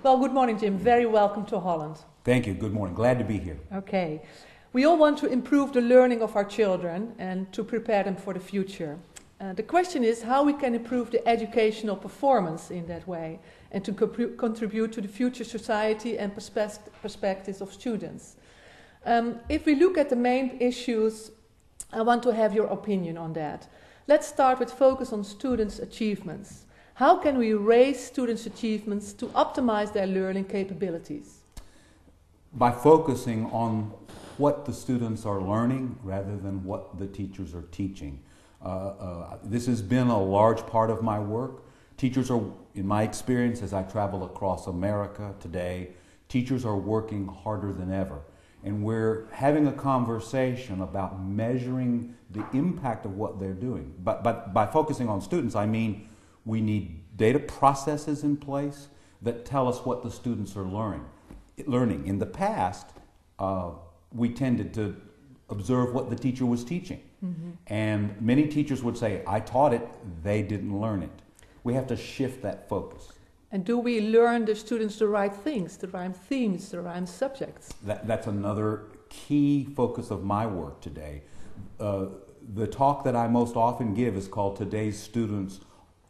Well, good morning, Jim. Very welcome to Holland. Thank you. Good morning. Glad to be here. Okay. We all want to improve the learning of our children and to prepare them for the future. The question is how we can improve the educational performance in that way and to contribute to the future society and perspectives of students. If we look at the main issues, I want to have your opinion on that. Let's start with focus on students' achievements. How can we raise students' achievements to optimize their learning capabilities? By focusing on what the students are learning rather than what the teachers are teaching. This has been a large part of my work. Teachers are, in my experience as I travel across America today, teachers are working harder than ever. And we're having a conversation about measuring the impact of what they're doing. But by focusing on students, I mean we need data processes in place that tell us what the students are learning. In the past, we tended to observe what the teacher was teaching. Mm-hmm. And many teachers would say, I taught it, they didn't learn it. We have to shift that focus. And do we learn the students the right things, the right themes, the right subjects? That's another key focus of my work today. The talk that I most often give is called Today's Students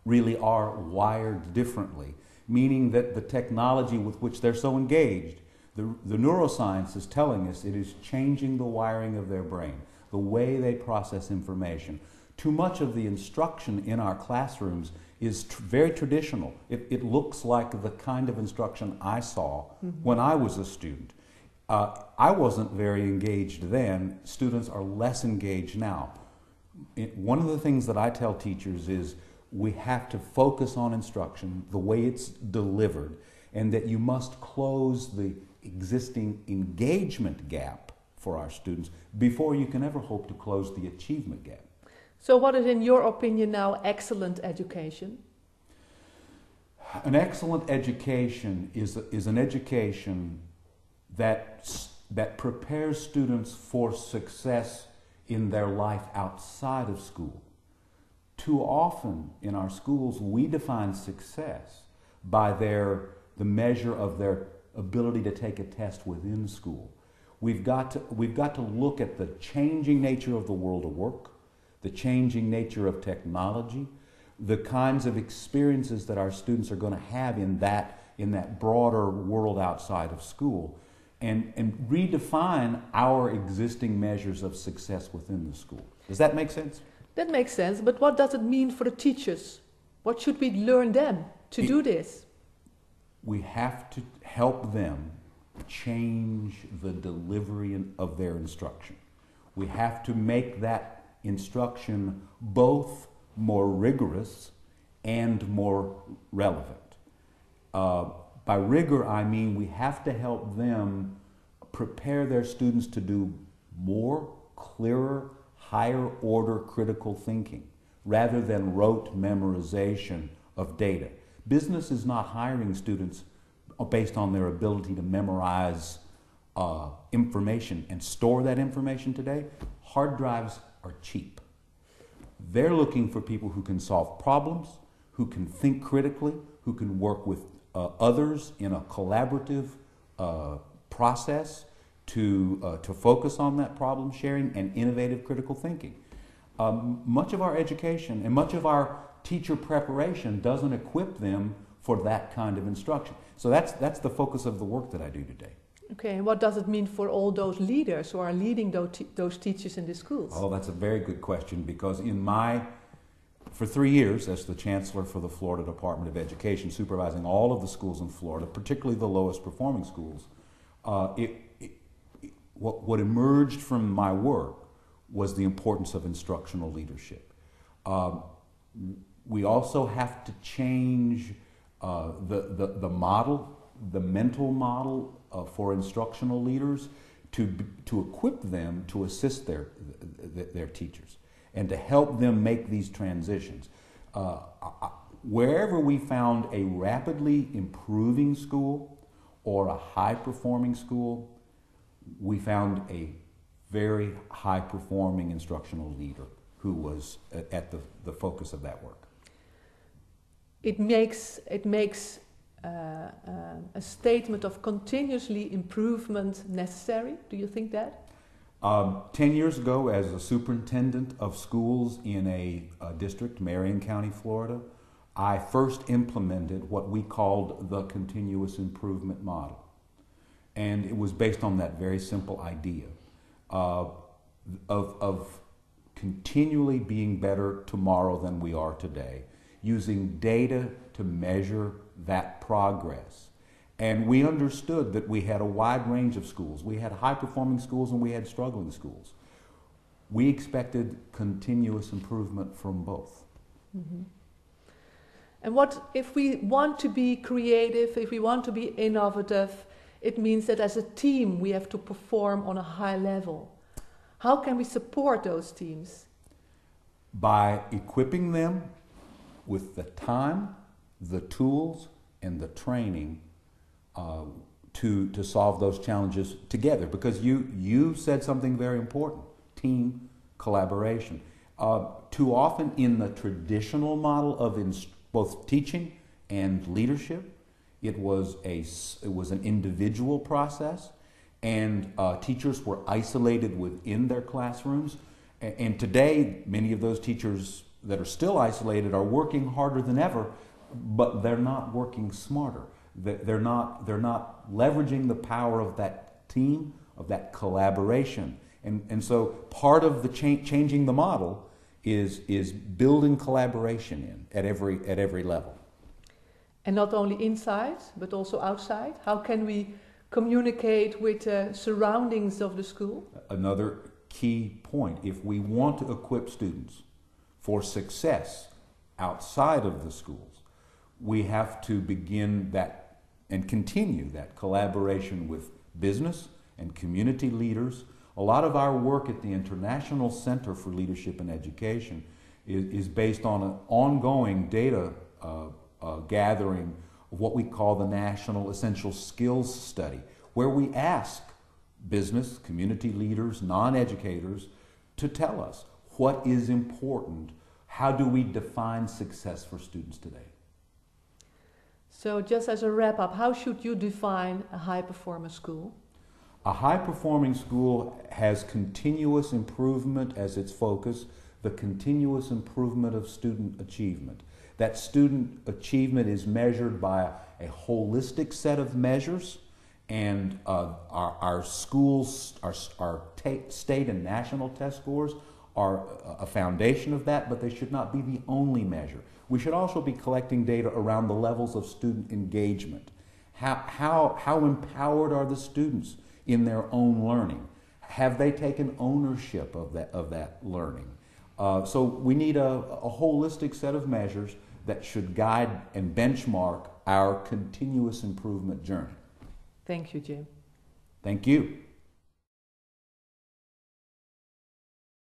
Really Are Wired Differently, meaning that the technology with which they're so engaged, the neuroscience is telling us it is changing the wiring of their brain, the way they process information. Too much of the instruction in our classrooms is very traditional. It looks like the kind of instruction I saw when I was a student. I wasn't very engaged then. Students are less engaged now. One of the things that I tell teachers is we have to focus on instruction, the way it's delivered, and that you must close the existing engagement gap for our students before you can ever hope to close the achievement gap. So what is, in your opinion, now excellent education? An excellent education is an education that prepares students for success in their life outside of school. Too often in our schools, we define success by the measure of their ability to take a test within school. We've got to look at the changing nature of the world of work, the changing nature of technology, the kinds of experiences that our students are going to have in that broader world outside of school, and redefine our existing measures of success within the school. Does that make sense? That makes sense, but what does it mean for the teachers? What should we learn them to do this? We have to help them change the delivery of their instruction. We have to make that instruction both more rigorous and more relevant. By rigor, I mean we have to help them prepare their students to do more, clearer, higher order critical thinking rather than rote memorization of data. Business is not hiring students based on their ability to memorize information and store that information today. Hard drives are cheap. They're looking for people who can solve problems, who can think critically, who can work with others in a collaborative process to focus on that problem sharing and innovative critical thinking. Much of our education and much of our teacher preparation doesn't equip them for that kind of instruction. So that's the focus of the work that I do today. Okay, and what does it mean for all those leaders who are leading those teachers in the schools? Oh, that's a very good question, because for 3 years as the Chancellor for the Florida Department of Education, supervising all of the schools in Florida, particularly the lowest performing schools, what emerged from my work was the importance of instructional leadership. We also have to change the model, the mental model for instructional leaders to equip them to assist their teachers and to help them make these transitions. Wherever we found a rapidly improving school or a high-performing school, we found a very high-performing instructional leader who was at the focus of that work. It makes a statement of continuously improvement necessary? Do you think that? 10 years ago, as a superintendent of schools in a district, Marion County, Florida, I first implemented what we called the continuous improvement model. And it was based on that very simple idea of continually being better tomorrow than we are today, using data to measure that progress. And we understood that we had a wide range of schools. We had high-performing schools and we had struggling schools. We expected continuous improvement from both. Mm-hmm. And what if we want to be creative, if we want to be innovative, it means that as a team we have to perform on a high level. How can we support those teams? By equipping them with the time, the tools, and the training to solve those challenges together. Because you said something very important, team collaboration. Too often in the traditional model of both teaching and leadership, it was an individual process, and teachers were isolated within their classrooms. And today, many of those teachers that are still isolated are working harder than ever, but they're not working smarter. They're not leveraging the power of that team, of that collaboration. And so part of the changing the model is building collaboration at every level. And not only inside, but also outside? How can we communicate with the surroundings of the school? Another key point, if we want to equip students for success outside of the schools, we have to begin that and continue that collaboration with business and community leaders. A lot of our work at the International Center for Leadership and Education is based on an ongoing data gathering of what we call the National Essential Skills Study, where we ask business, community leaders, non-educators to tell us what is important. How do we define success for students today? So just as a wrap-up, how should you define a high-performance school? A high-performing school has continuous improvement as its focus, the continuous improvement of student achievement. That student achievement is measured by a holistic set of measures, and our schools, our state and national test scores are a foundation of that, but they should not be the only measure. We should also be collecting data around the levels of student engagement. How empowered are the students in their own learning? Have they taken ownership of that learning? So we need a holistic set of measures that should guide and benchmark our continuous improvement journey. Thank you, Jim. Thank you.